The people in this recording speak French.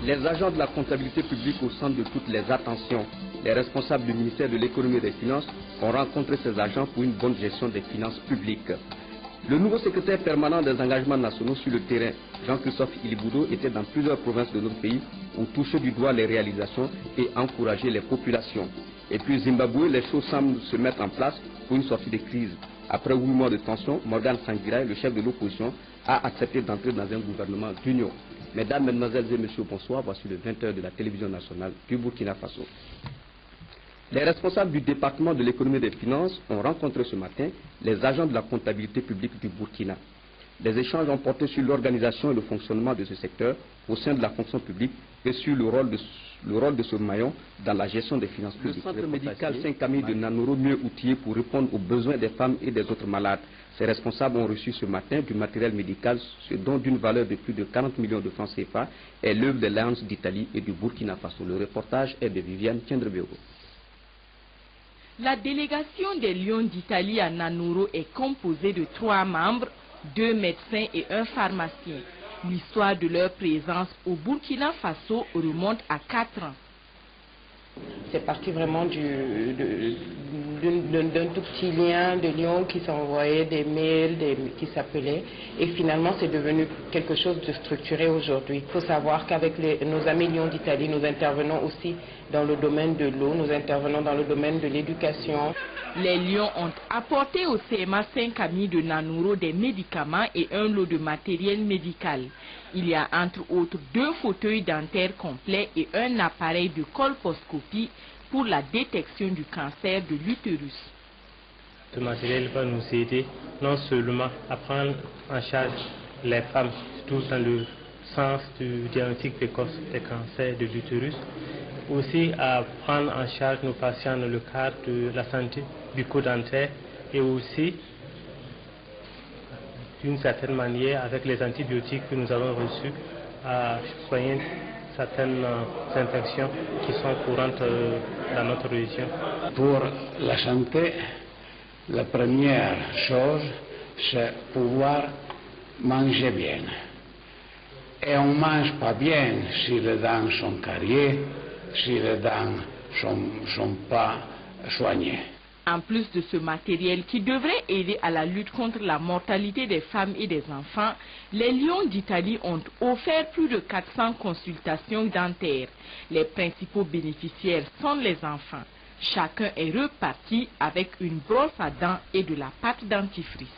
Les agents de la comptabilité publique au centre de toutes les attentions. Les responsables du ministère de l'économie et des finances ont rencontré ces agents pour une bonne gestion des finances publiques. Le nouveau secrétaire permanent des engagements nationaux sur le terrain, Jean-Christophe Iliboudo, était dans plusieurs provinces de notre pays pour toucher du doigt les réalisations et encourager les populations. Et puis Zimbabwe, les choses semblent se mettre en place pour une sortie de crise. Après 8 mois de tension, Morgan Tsvangirai, le chef de l'opposition, a accepté d'entrer dans un gouvernement d'union. Mesdames, Mesdemoiselles et Messieurs, bonsoir. Voici le 20h de la télévision nationale du Burkina Faso. Les responsables du département de l'économie et des finances ont rencontré ce matin les agents de la comptabilité publique du Burkina. Les échanges ont porté sur l'organisation et le fonctionnement de ce secteur au sein de la fonction publique et sur le rôle de ce maillon dans la gestion des finances publiques. Le centre médical Saint-Camille de Nanoro, mieux outillé pour répondre aux besoins des femmes et des autres malades. Ces responsables ont reçu ce matin du matériel médical, ce dont d'une valeur de plus de 40 millions de francs CFA est l'œuvre de l'Alliance d'Italie et du Burkina Faso. Le reportage est de Viviane Tiendrebego. La délégation des Lions d'Italie à Nanoro est composée de 3 membres, 2 médecins et 1 pharmacien. L'histoire de leur présence au Burkina Faso remonte à 4 ans. C'est parti vraiment d'un tout petit lien de Lyon qui s'envoyait des mails, qui s'appelaient. Et finalement, c'est devenu quelque chose de structuré aujourd'hui. Il faut savoir qu'avec nos amis Lions d'Italie, nous intervenons aussi dans le domaine de l'eau, nous intervenons dans le domaine de l'éducation. Les Lions ont apporté au CMA Saint-Camille de Nanoro des médicaments et un lot de matériel médical. Il y a entre autres 2 fauteuils dentaires complets et un appareil de colposcopie pour la détection du cancer de l'utérus. Ce matériel va nous aider non seulement à prendre en charge les femmes, surtout dans le sens du diagnostic précoce des cancers de l'utérus, aussi à prendre en charge nos patients dans le cadre de la santé bucco-dentaire et aussi d'une certaine manière avec les antibiotiques que nous avons reçus à soigner certaines infections qui sont courantes dans notre région. Pour la santé, la première chose, c'est pouvoir manger bien. Et on ne mange pas bien si les dents sont carriées, si les dents ne sont pas soignées. En plus de ce matériel qui devrait aider à la lutte contre la mortalité des femmes et des enfants, les Lions d'Italie ont offert plus de 400 consultations dentaires. Les principaux bénéficiaires sont les enfants. Chacun est reparti avec une brosse à dents et de la pâte dentifrice.